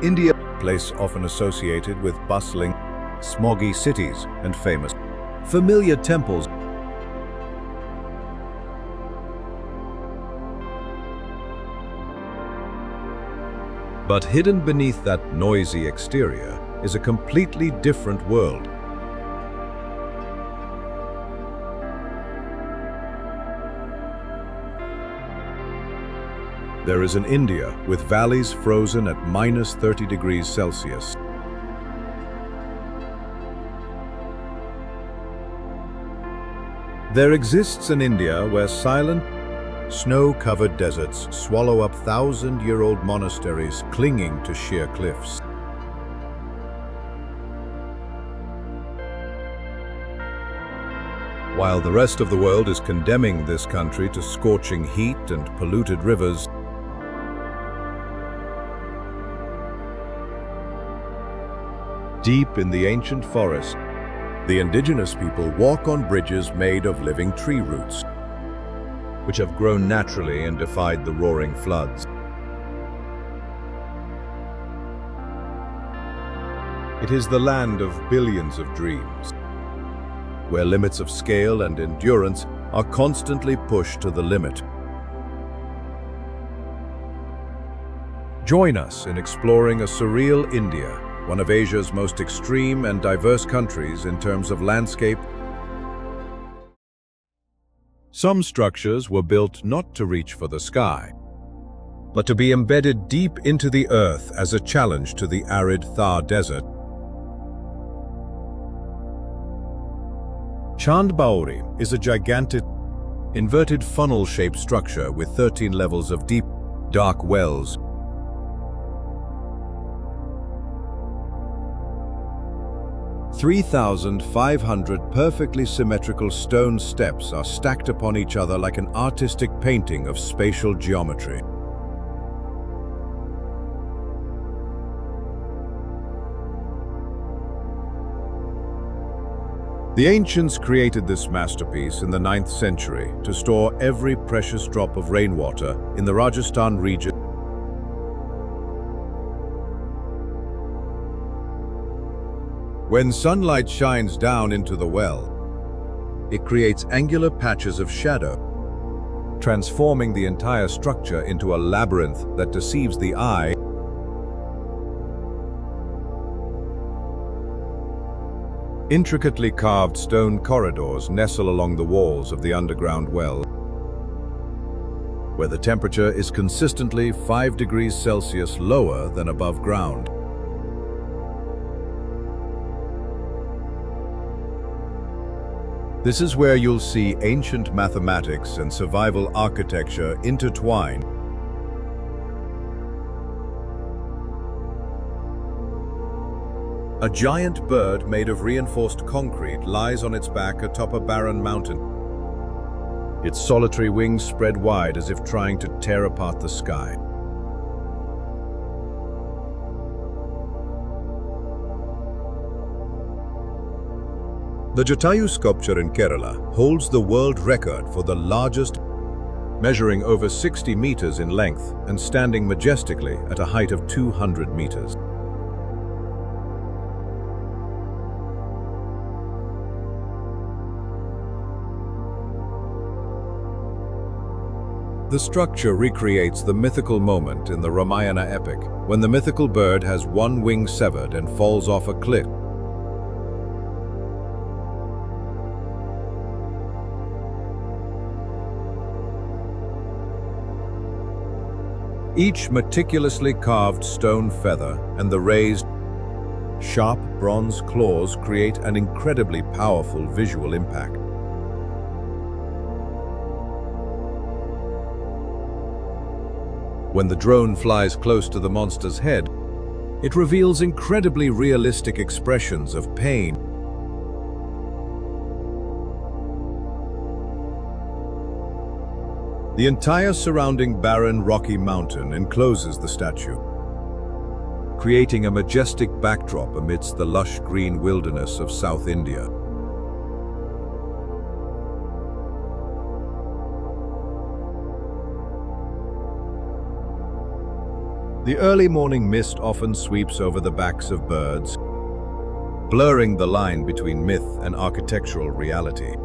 India, a place often associated with bustling, smoggy cities and famous, familiar temples. But hidden beneath that noisy exterior is a completely different world. There is an India with valleys frozen at -30 degrees Celsius. There exists an India where silent, snow-covered deserts swallow up thousand-year-old monasteries clinging to sheer cliffs. While the rest of the world is condemning this country to scorching heat and polluted rivers, deep in the ancient forest, the indigenous people walk on bridges made of living tree roots, which have grown naturally and defied the roaring floods. It is the land of billions of dreams, where limits of scale and endurance are constantly pushed to the limit. Join us in exploring a surreal India, one of Asia's most extreme and diverse countries in terms of landscape. Some structures were built not to reach for the sky, but to be embedded deep into the earth as a challenge to the arid Thar Desert. Chandbauri is a gigantic, inverted funnel-shaped structure with 13 levels of deep, dark wells. "3,500 perfectly symmetrical stone steps are stacked upon each other like an artistic painting of spatial geometry. The ancients created this masterpiece in the 9th century to store every precious drop of rainwater in the Rajasthan region. When sunlight shines down into the well, it creates angular patches of shadow, transforming the entire structure into a labyrinth that deceives the eye. Intricately carved stone corridors nestle along the walls of the underground well, where the temperature is consistently 5 degrees Celsius lower than above ground. This is where you'll see ancient mathematics and survival architecture intertwine. A giant bird made of reinforced concrete lies on its back atop a barren mountain, its solitary wings spread wide as if trying to tear apart the sky. The Jatayu sculpture in Kerala holds the world record for the largest, measuring over 60 meters in length and standing majestically at a height of 200 meters. The structure recreates the mythical moment in the Ramayana epic, when the mythical bird has one wing severed and falls off a cliff. Each meticulously carved stone feather and the raised, sharp bronze claws create an incredibly powerful visual impact. When the drone flies close to the monster's head, it reveals incredibly realistic expressions of pain. The entire surrounding barren rocky mountain encloses the statue, creating a majestic backdrop amidst the lush green wilderness of South India. The early morning mist often sweeps over the backs of birds, blurring the line between myth and architectural reality.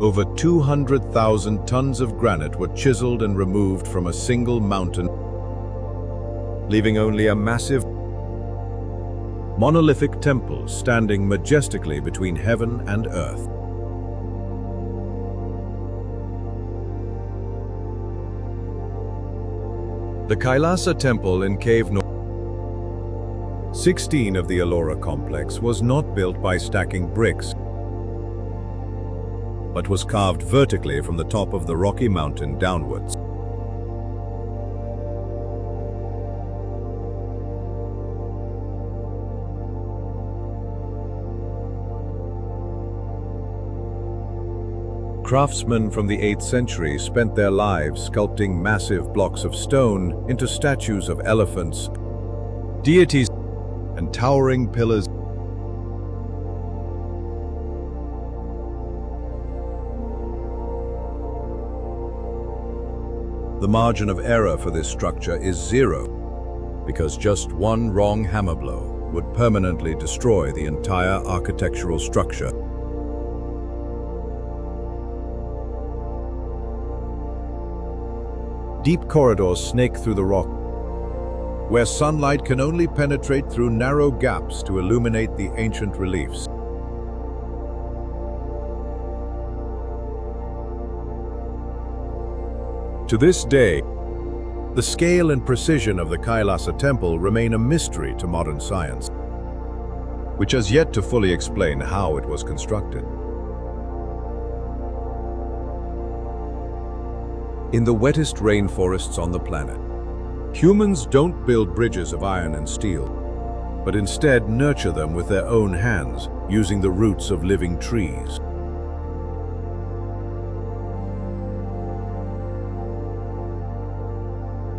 Over 200,000 tons of granite were chiseled and removed from a single mountain, leaving only a massive monolithic temple standing majestically between heaven and earth. The Kailasa Temple in Cave No. 16 of the Ellora complex was not built by stacking bricks, but was carved vertically from the top of the rocky mountain downwards. Craftsmen from the 8th century spent their lives sculpting massive blocks of stone into statues of elephants, deities, and towering pillars. The margin of error for this structure is 0, because just one wrong hammer blow would permanently destroy the entire architectural structure. Deep corridors snake through the rock, where sunlight can only penetrate through narrow gaps to illuminate the ancient reliefs. To this day, the scale and precision of the Kailasa Temple remain a mystery to modern science, which has yet to fully explain how it was constructed. In the wettest rainforests on the planet, humans don't build bridges of iron and steel, but instead nurture them with their own hands, using the roots of living trees.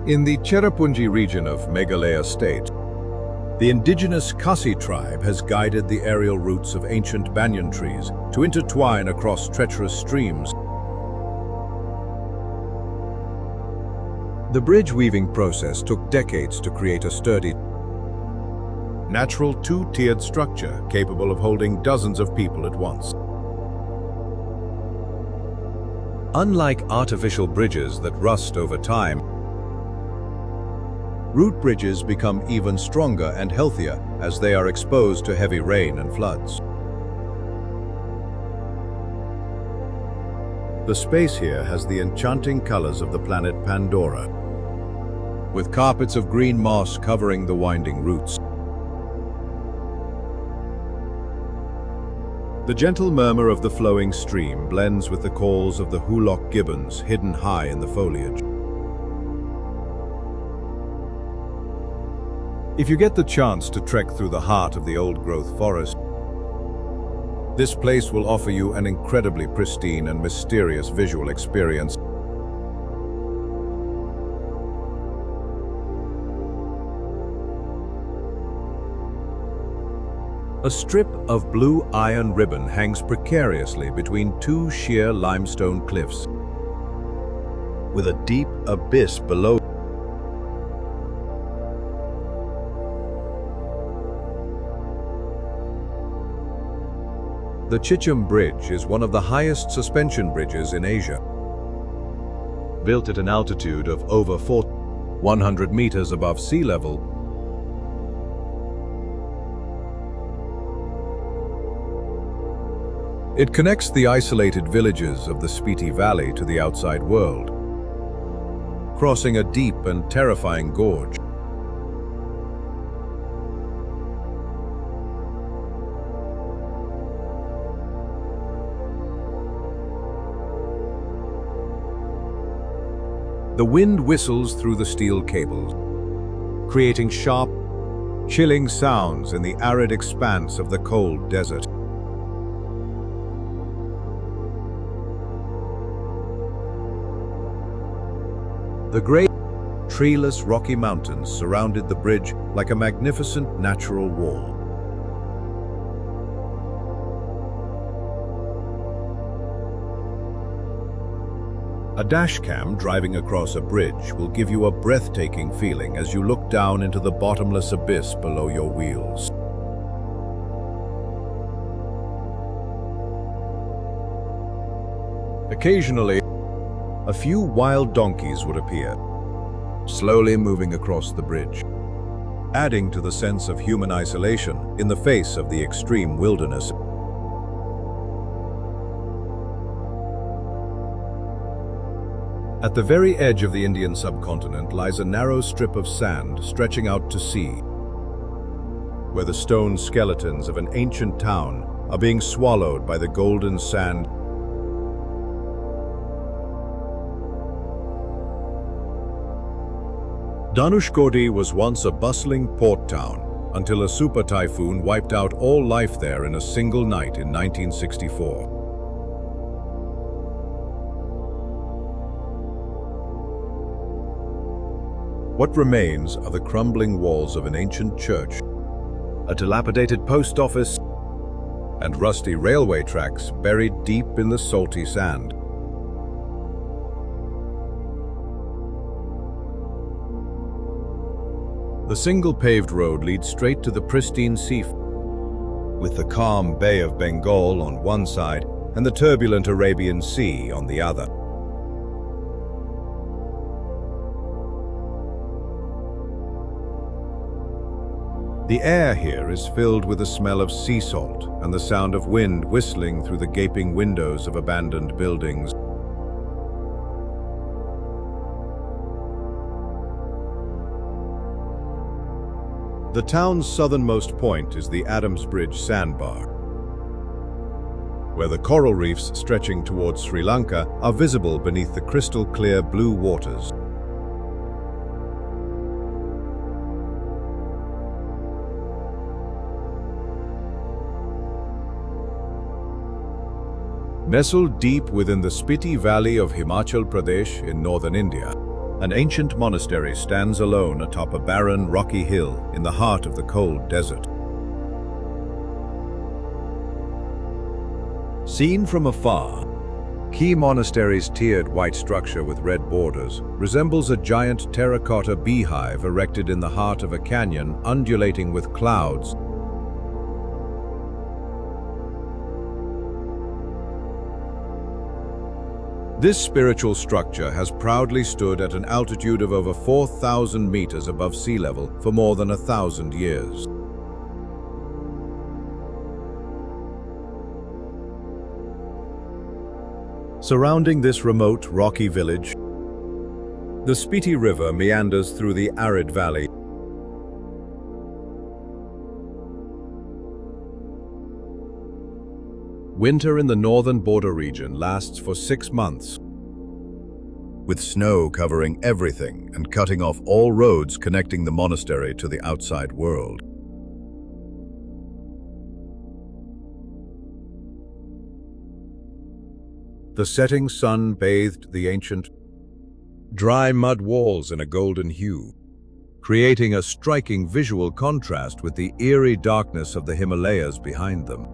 In the Cherrapunji region of Meghalaya state, the indigenous Khasi tribe has guided the aerial roots of ancient banyan trees to intertwine across treacherous streams. The bridge weaving process took decades to create a sturdy, natural two-tiered structure capable of holding dozens of people at once. Unlike artificial bridges that rust over time, root bridges become even stronger and healthier as they are exposed to heavy rain and floods. The space here has the enchanting colors of the planet Pandora, with carpets of green moss covering the winding roots. The gentle murmur of the flowing stream blends with the calls of the hulock gibbons hidden high in the foliage. If you get the chance to trek through the heart of the old-growth forest, this place will offer you an incredibly pristine and mysterious visual experience. A strip of blue iron ribbon hangs precariously between two sheer limestone cliffs, with a deep abyss below. The Chichum Bridge is one of the highest suspension bridges in Asia. Built at an altitude of over 100 meters above sea level, it connects the isolated villages of the Spiti Valley to the outside world, crossing a deep and terrifying gorge. The wind whistles through the steel cables, creating sharp, chilling sounds in the arid expanse of the cold desert. The great, treeless Rocky Mountains surrounded the bridge like a magnificent natural wall. A dashcam driving across a bridge will give you a breathtaking feeling as you look down into the bottomless abyss below your wheels. Occasionally, a few wild donkeys would appear, slowly moving across the bridge, adding to the sense of human isolation in the face of the extreme wilderness. At the very edge of the Indian subcontinent lies a narrow strip of sand stretching out to sea, where the stone skeletons of an ancient town are being swallowed by the golden sand. Dhanushkodi was once a bustling port town until a super typhoon wiped out all life there in a single night in 1964. What remains are the crumbling walls of an ancient church, a dilapidated post office, and rusty railway tracks buried deep in the salty sand. The single paved road leads straight to the pristine sea, with the calm Bay of Bengal on one side and the turbulent Arabian Sea on the other. The air here is filled with the smell of sea salt and the sound of wind whistling through the gaping windows of abandoned buildings. The town's southernmost point is the Adams Bridge sandbar, where the coral reefs stretching towards Sri Lanka are visible beneath the crystal-clear blue waters. Nestled deep within the Spiti Valley of Himachal Pradesh in northern India, an ancient monastery stands alone atop a barren, rocky hill in the heart of the cold desert. Seen from afar, Key Monastery's tiered white structure with red borders resembles a giant terracotta beehive erected in the heart of a canyon undulating with clouds. This spiritual structure has proudly stood at an altitude of over 4,000 meters above sea level for more than 1,000 years. Surrounding this remote, rocky village, the Spiti River meanders through the arid valley. Winter in the northern border region lasts for 6 months, with snow covering everything and cutting off all roads connecting the monastery to the outside world. The setting sun bathed the ancient, dry mud walls in a golden hue, creating a striking visual contrast with the eerie darkness of the Himalayas behind them.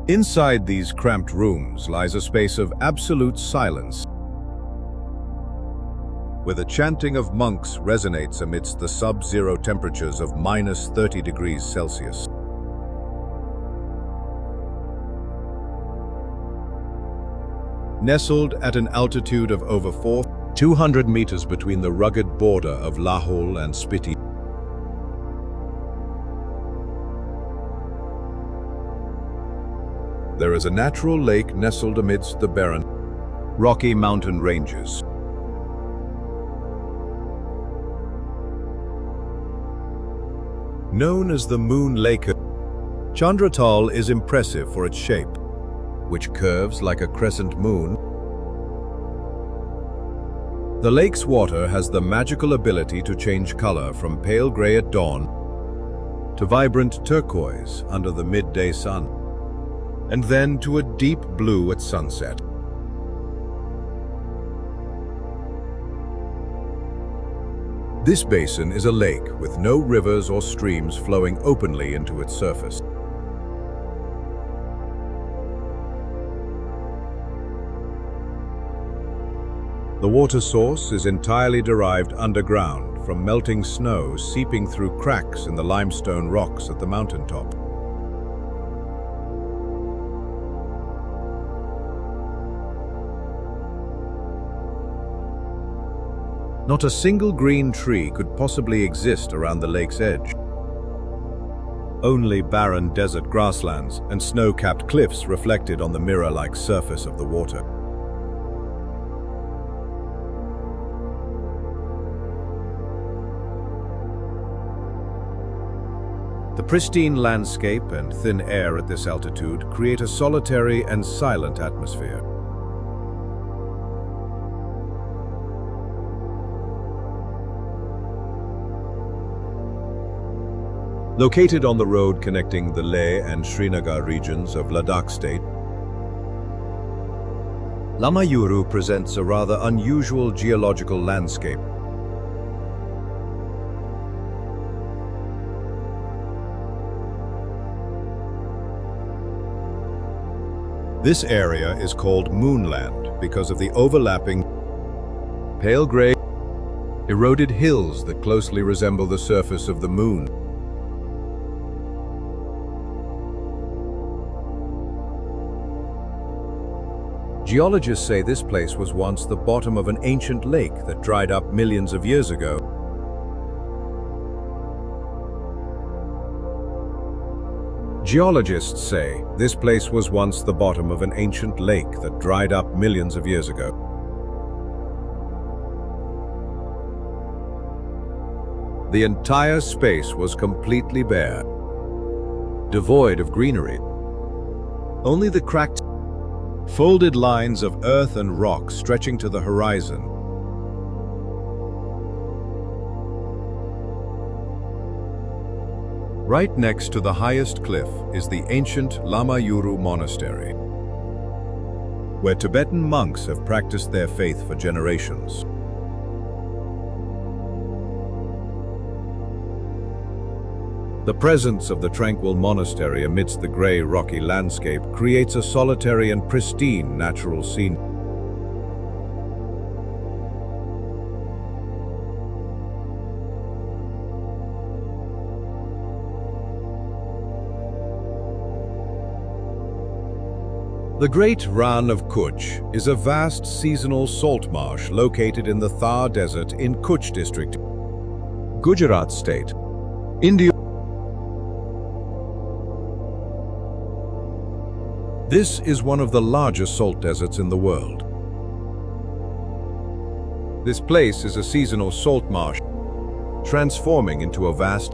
Inside these cramped rooms lies a space of absolute silence, where the chanting of monks resonates amidst the sub-zero temperatures of -30 degrees Celsius. Nestled at an altitude of over 200 meters between the rugged border of Lahore and Spiti, there is a natural lake nestled amidst the barren, rocky mountain ranges. Known as the Moon Lake, Chandratal is impressive for its shape, which curves like a crescent moon. The lake's water has the magical ability to change color from pale gray at dawn to vibrant turquoise under the midday sun, and then to a deep blue at sunset. This basin is a lake with no rivers or streams flowing openly into its surface. The water source is entirely derived underground from melting snow seeping through cracks in the limestone rocks at the mountaintop. Not a single green tree could possibly exist around the lake's edge. Only barren desert grasslands and snow-capped cliffs reflected on the mirror-like surface of the water. The pristine landscape and thin air at this altitude create a solitary and silent atmosphere. Located on the road connecting the Leh and Srinagar regions of Ladakh state, Lamayuru presents a rather unusual geological landscape. This area is called Moonland because of the overlapping, pale gray, eroded hills that closely resemble the surface of the moon. Geologists say this place was once the bottom of an ancient lake that dried up millions of years ago. Geologists say this place was once the bottom of an ancient lake that dried up millions of years ago. The entire space was completely bare, devoid of greenery. Only the cracked, folded lines of earth and rock stretching to the horizon. Right next to the highest cliff is the ancient Lamayuru monastery, where Tibetan monks have practiced their faith for generations. The presence of the tranquil monastery amidst the grey, rocky landscape creates a solitary and pristine natural scene. The Great Rann of Kutch is a vast seasonal salt marsh located in the Thar Desert in Kutch district, Gujarat state, India. This is one of the largest salt deserts in the world. This place is a seasonal salt marsh, transforming into a vast,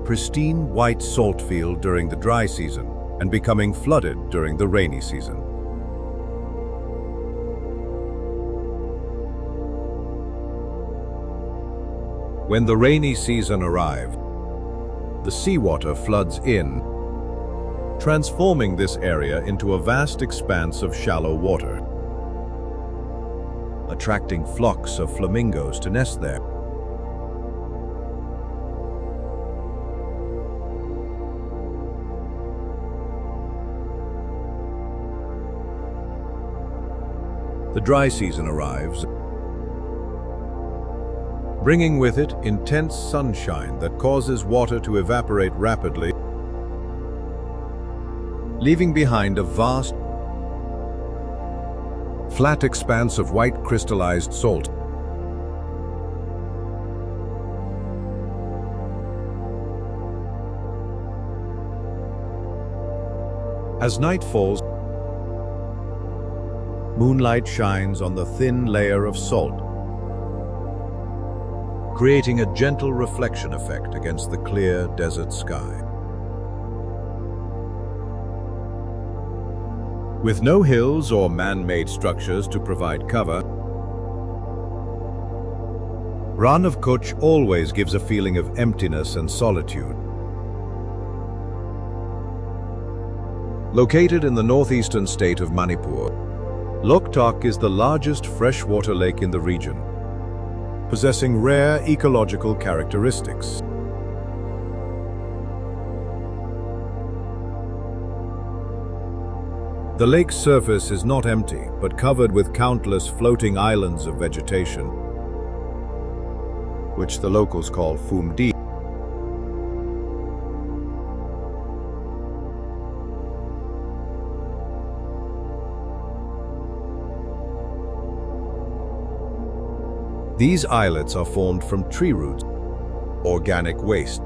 pristine white salt field during the dry season and becoming flooded during the rainy season. When the rainy season arrives, the seawater floods in, transforming this area into a vast expanse of shallow water, attracting flocks of flamingos to nest there. The dry season arrives, bringing with it intense sunshine that causes water to evaporate rapidly, leaving behind a vast, flat expanse of white crystallized salt. As night falls, moonlight shines on the thin layer of salt, creating a gentle reflection effect against the clear desert sky. With no hills or man-made structures to provide cover, Rann of Kutch always gives a feeling of emptiness and solitude. Located in the northeastern state of Manipur, Loktak is the largest freshwater lake in the region, possessing rare ecological characteristics. The lake's surface is not empty, but covered with countless floating islands of vegetation, which the locals call Fumdi. These islets are formed from tree roots, organic waste,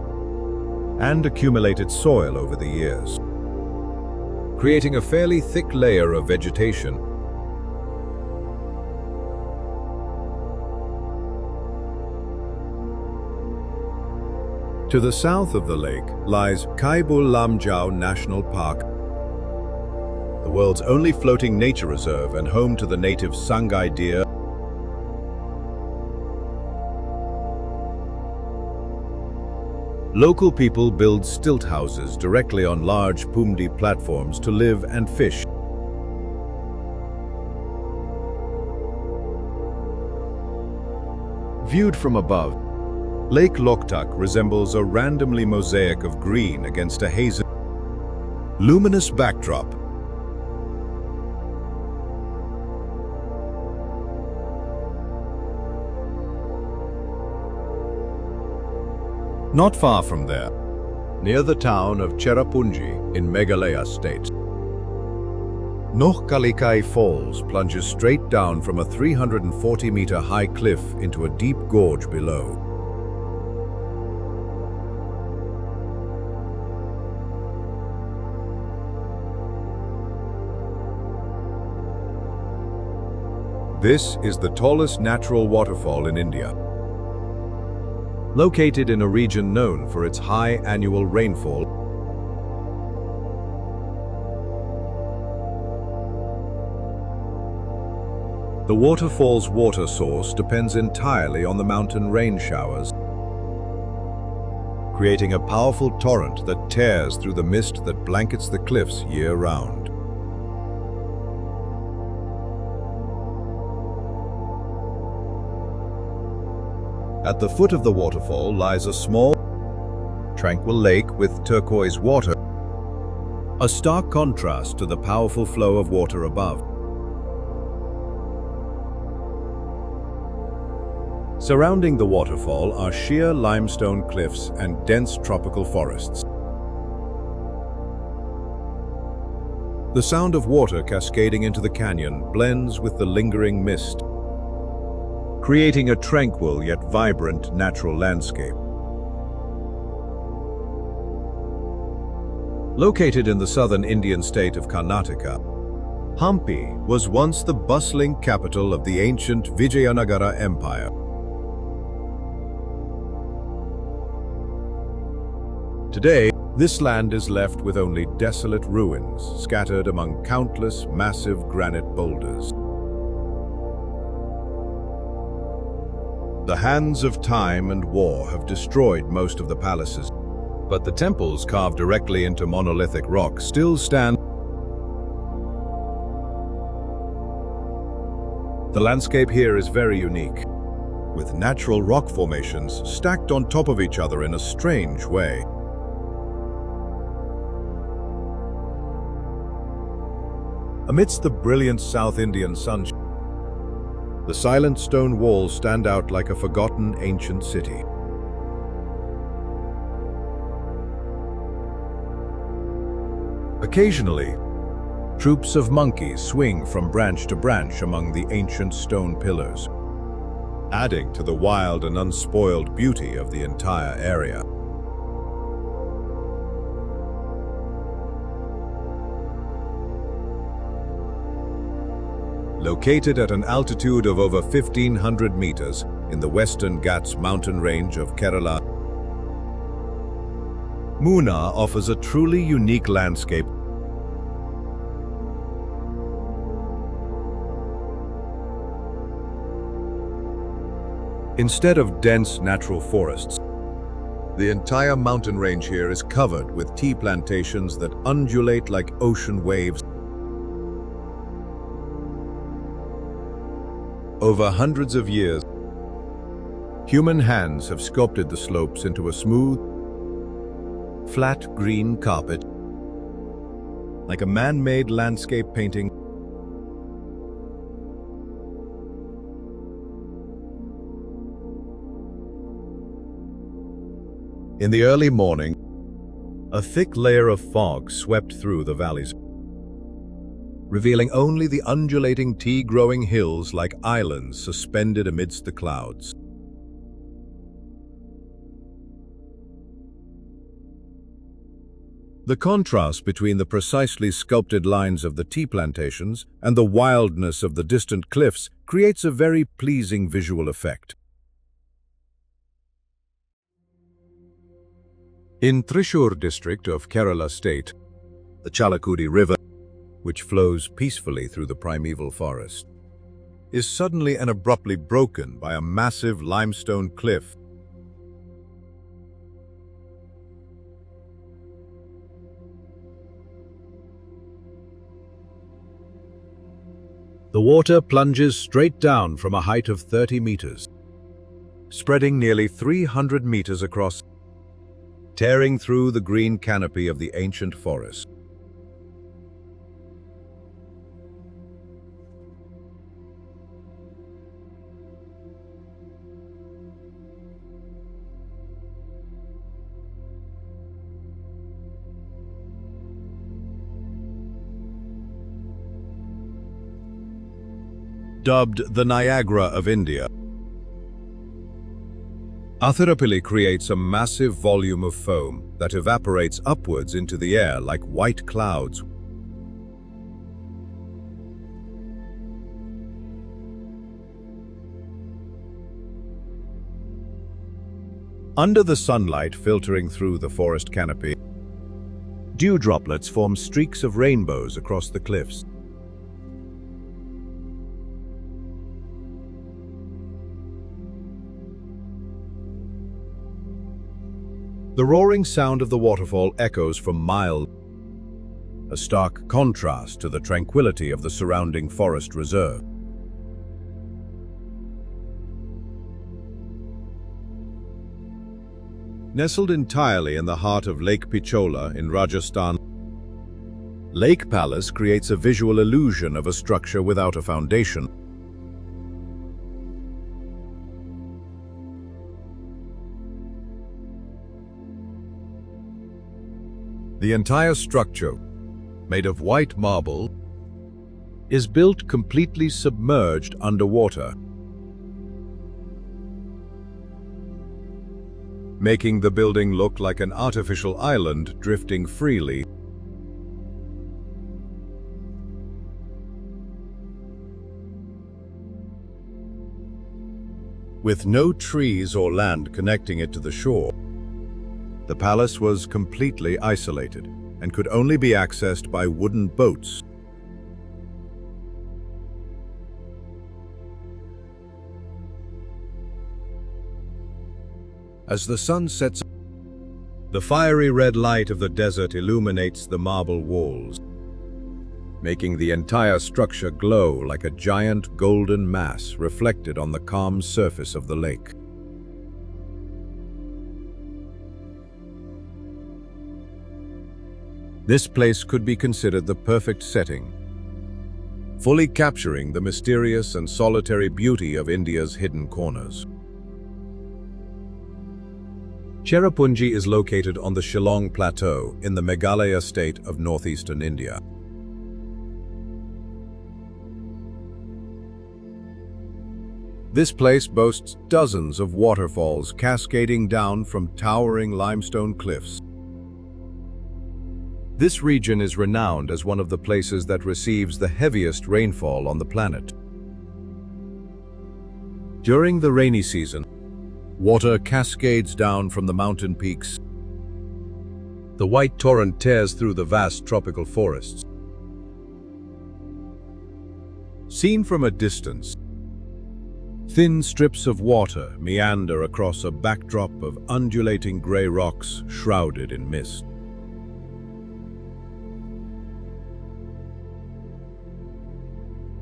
and accumulated soil over the years, creating a fairly thick layer of vegetation. To the south of the lake lies Kaibul Lamjau National Park, the world's only floating nature reserve and home to the native Sangai deer. Local people build stilt houses directly on large Pumdi platforms to live and fish. Viewed from above, Lake Loktak resembles a randomly mosaic of green against a hazy, luminous backdrop. Not far from there, near the town of Cherrapunji in Meghalaya state, Nohkalikai Falls plunges straight down from a 340-meter high cliff into a deep gorge below. This is the tallest natural waterfall in India, located in a region known for its high annual rainfall. The waterfall's water source depends entirely on the mountain rain showers, creating a powerful torrent that tears through the mist that blankets the cliffs year-round. At the foot of the waterfall lies a small, tranquil lake with turquoise water, a stark contrast to the powerful flow of water above. Surrounding the waterfall are sheer limestone cliffs and dense tropical forests. The sound of water cascading into the canyon blends with the lingering mist, creating a tranquil yet vibrant natural landscape. Located in the southern Indian state of Karnataka, Hampi was once the bustling capital of the ancient Vijayanagara Empire. Today, this land is left with only desolate ruins scattered among countless massive granite boulders. The hands of time and war have destroyed most of the palaces, but the temples carved directly into monolithic rock still stand. The landscape here is very unique, with natural rock formations stacked on top of each other in a strange way. Amidst the brilliant South Indian sunshine, the silent stone walls stand out like a forgotten ancient city. Occasionally, troops of monkeys swing from branch to branch among the ancient stone pillars, adding to the wild and unspoiled beauty of the entire area. Located at an altitude of over 1,500 meters in the Western Ghats mountain range of Kerala, Munnar offers a truly unique landscape. Instead of dense natural forests, the entire mountain range here is covered with tea plantations that undulate like ocean waves. Over hundreds of years, human hands have sculpted the slopes into a smooth, flat green carpet, like a man-made landscape painting. In the early morning, a thick layer of fog swept through the valleys, revealing only the undulating tea-growing hills like islands suspended amidst the clouds. The contrast between the precisely sculpted lines of the tea plantations and the wildness of the distant cliffs creates a very pleasing visual effect. In Thrissur district of Kerala state, the Chalakudi River, which flows peacefully through the primeval forest, is suddenly and abruptly broken by a massive limestone cliff. The water plunges straight down from a height of 30 meters, spreading nearly 300 meters across, tearing through the green canopy of the ancient forest. Dubbed the Niagara of India, Athirapilli creates a massive volume of foam that evaporates upwards into the air like white clouds. Under the sunlight filtering through the forest canopy, dew droplets form streaks of rainbows across the cliffs. The roaring sound of the waterfall echoes from miles, a stark contrast to the tranquility of the surrounding forest reserve. Nestled entirely in the heart of Lake Pichola in Rajasthan, Lake Palace creates a visual illusion of a structure without a foundation. The entire structure, made of white marble, is built completely submerged underwater, making the building look like an artificial island drifting freely. With no trees or land connecting it to the shore, the palace was completely isolated and could only be accessed by wooden boats. As the sun sets, the fiery red light of the desert illuminates the marble walls, making the entire structure glow like a giant golden mass reflected on the calm surface of the lake. This place could be considered the perfect setting, fully capturing the mysterious and solitary beauty of India's hidden corners. Cherrapunji is located on the Shillong Plateau in the Meghalaya state of northeastern India. This place boasts dozens of waterfalls cascading down from towering limestone cliffs. This region is renowned as one of the places that receives the heaviest rainfall on the planet. During the rainy season, water cascades down from the mountain peaks. The white torrent tears through the vast tropical forests. Seen from a distance, thin strips of water meander across a backdrop of undulating gray rocks shrouded in mist.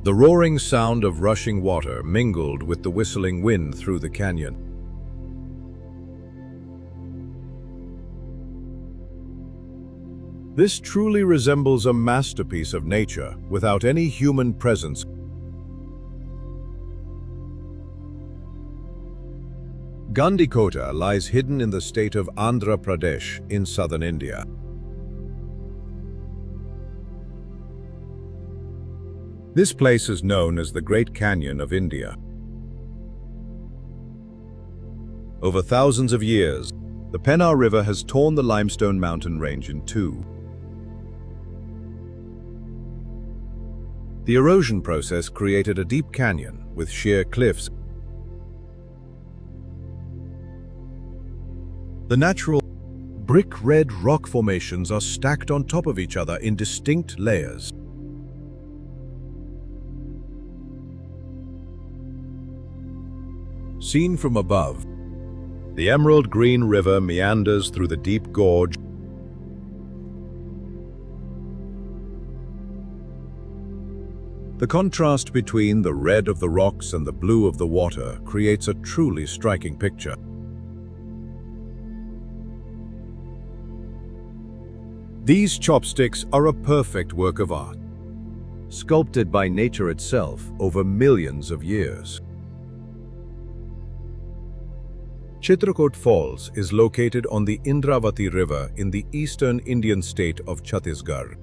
The roaring sound of rushing water mingled with the whistling wind through the canyon. This truly resembles a masterpiece of nature without any human presence. Gandikota lies hidden in the state of Andhra Pradesh in southern India. This place is known as the Great Canyon of India. Over thousands of years, the Pennar River has torn the limestone mountain range in two. The erosion process created a deep canyon with sheer cliffs. The natural brick-red rock formations are stacked on top of each other in distinct layers. Seen from above, the emerald green river meanders through the deep gorge. The contrast between the red of the rocks and the blue of the water creates a truly striking picture. These chopsticks are a perfect work of art, sculpted by nature itself over millions of years. Chitrakoot Falls is located on the Indravati River in the eastern Indian state of Chhattisgarh.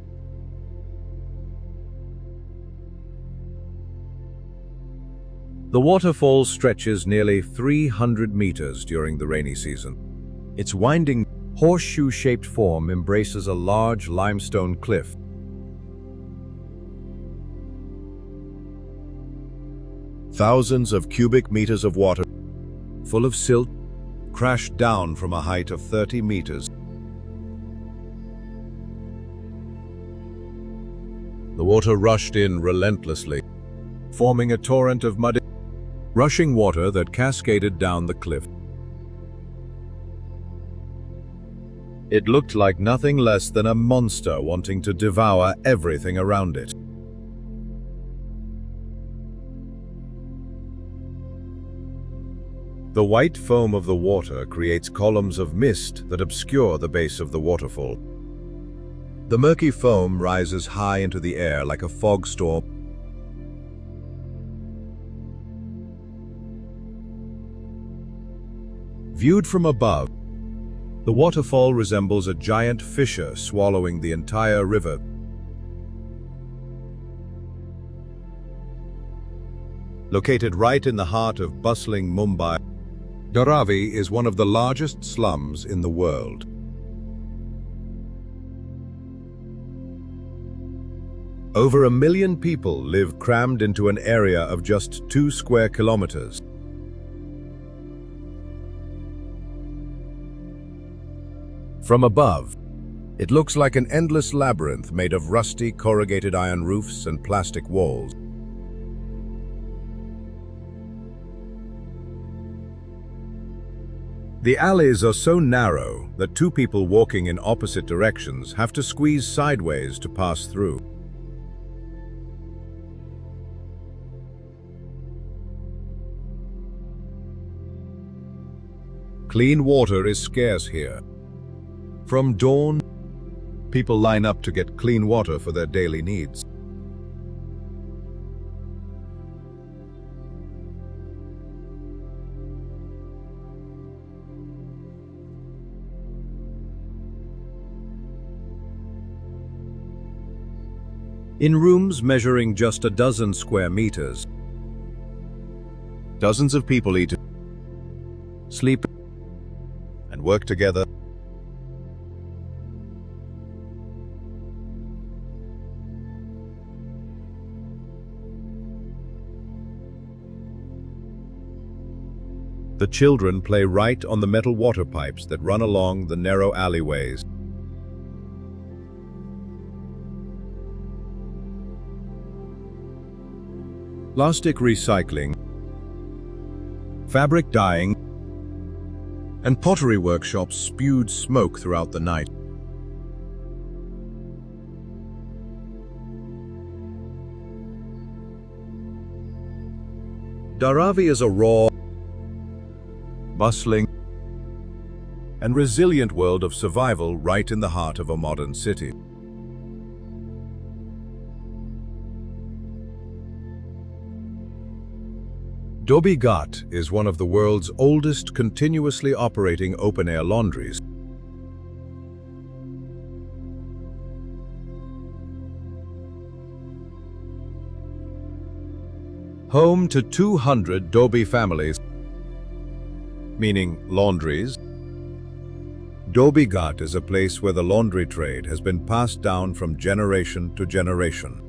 The waterfall stretches nearly 300 meters during the rainy season. Its winding, horseshoe-shaped form embraces a large limestone cliff. Thousands of cubic meters of water, full of silt, crashed down from a height of 30 meters. The water rushed in relentlessly, forming a torrent of muddy, rushing water that cascaded down the cliff. It looked like nothing less than a monster wanting to devour everything around it. The white foam of the water creates columns of mist that obscure the base of the waterfall. The murky foam rises high into the air like a fog storm. Viewed from above, the waterfall resembles a giant fissure swallowing the entire river. Located right in the heart of bustling Mumbai, Dharavi is one of the largest slums in the world. Over 1 million people live crammed into an area of just 2 square kilometers. From above, it looks like an endless labyrinth made of rusty corrugated iron roofs and plastic walls. The alleys are so narrow that 2 people walking in opposite directions have to squeeze sideways to pass through. Clean water is scarce here. From dawn, people line up to get clean water for their daily needs. In rooms measuring just a dozen square meters, dozens of people eat, sleep, and work together. The children play right on the metal water pipes that run along the narrow alleyways. Plastic recycling, fabric dyeing, and pottery workshops spewed smoke throughout the night. Dharavi is a raw, bustling, and resilient world of survival right in the heart of a modern city. Dhobi Ghat is one of the world's oldest continuously operating open-air laundries. Home to 200 Dhobi families, meaning laundries. Dhobi Ghat is a place where the laundry trade has been passed down from generation to generation.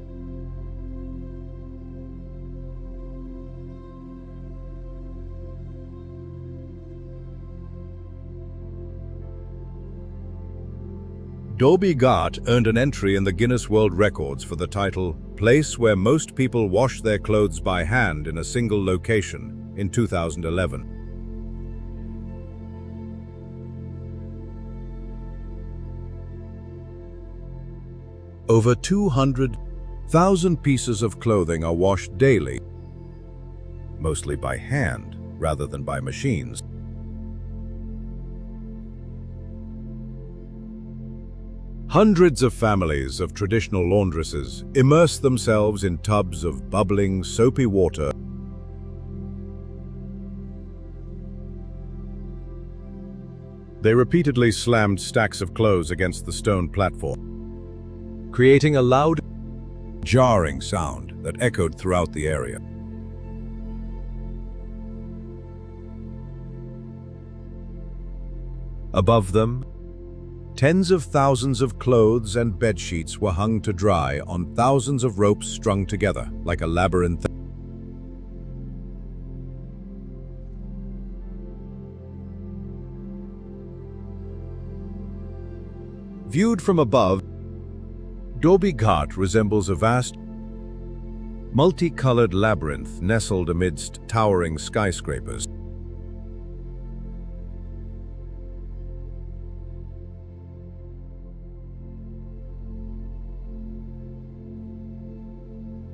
Dhobi Ghat earned an entry in the Guinness World Records for the title "Place Where Most People Wash Their Clothes by Hand in a Single Location" in 2011. Over 200,000 pieces of clothing are washed daily, mostly by hand rather than by machines. Hundreds of families of traditional laundresses immerse themselves in tubs of bubbling, soapy water. They repeatedly slammed stacks of clothes against the stone platform, creating a loud, jarring sound that echoed throughout the area. Above them, tens of thousands of clothes and bed sheets were hung to dry on thousands of ropes strung together like a labyrinth. Viewed from above, Dhobi Ghat resembles a vast, multicolored labyrinth nestled amidst towering skyscrapers.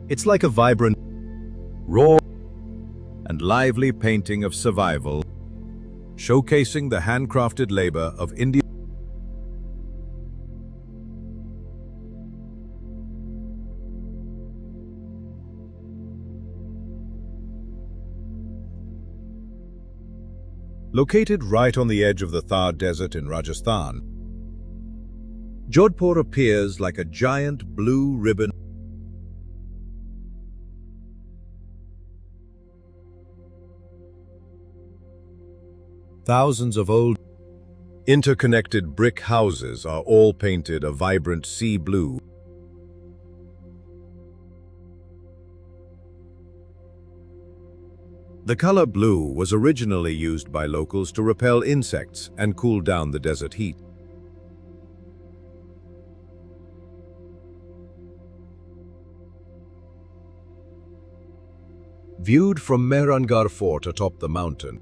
It's like a vibrant, raw, and lively painting of survival, showcasing the handcrafted labor of India. Located right on the edge of the Thar Desert in Rajasthan, Jodhpur appears like a giant blue ribbon. Thousands of old, interconnected brick houses are all painted a vibrant sea blue. The color blue was originally used by locals to repel insects and cool down the desert heat. Viewed from Mehrangarh Fort atop the mountain,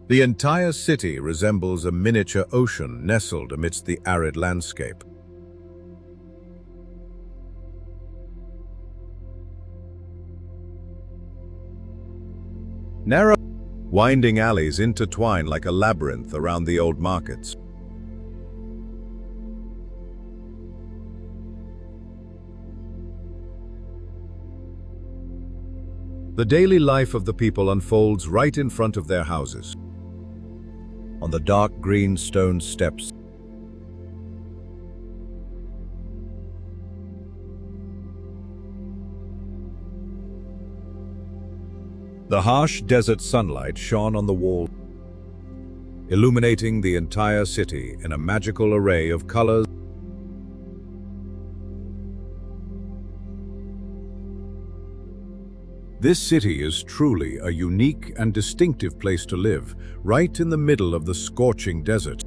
the entire city resembles a miniature ocean nestled amidst the arid landscape. Narrow, winding alleys intertwine like a labyrinth around the old markets. The daily life of the people unfolds right in front of their houses, on the dark green stone steps. The harsh desert sunlight shone on the wall, illuminating the entire city in a magical array of colors. This city is truly a unique and distinctive place to live, right in the middle of the scorching desert.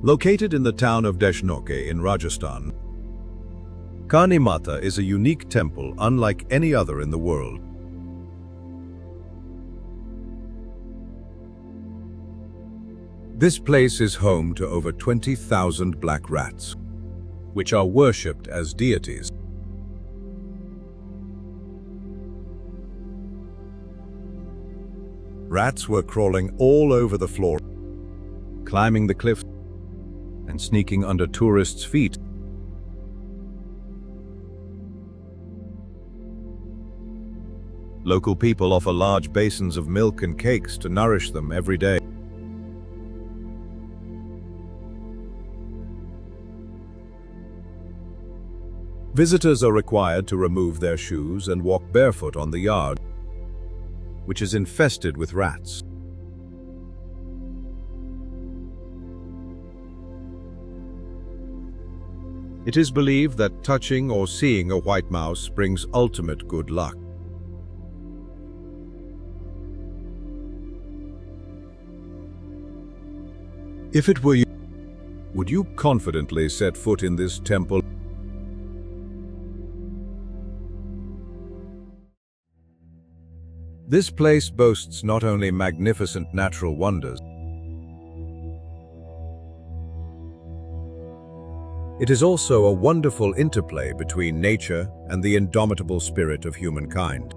Located in the town of Deshnoke in Rajasthan, Kani Mata is a unique temple unlike any other in the world. This place is home to over 20,000 black rats. which are worshipped as deities. Rats were crawling all over the floor, climbing the cliffs and sneaking under tourists' feet. Local people offer large basins of milk and cakes to nourish them every day. Visitors are required to remove their shoes and walk barefoot on the yard, which is infested with rats. It is believed that touching or seeing a white mouse brings ultimate good luck. If it were you, would you confidently set foot in this temple? This place boasts not only magnificent natural wonders, it is also a wonderful interplay between nature and the indomitable spirit of humankind.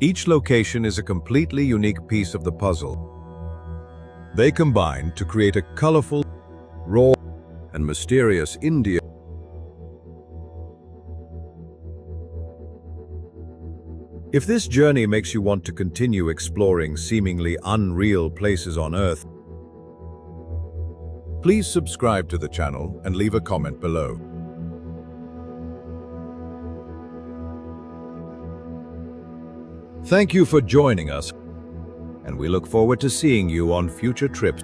Each location is a completely unique piece of the puzzle. They combine to create a colorful, raw, and mysterious India. If this journey makes you want to continue exploring seemingly unreal places on Earth, please subscribe to the channel and leave a comment below. Thank you for joining us, and we look forward to seeing you on future trips.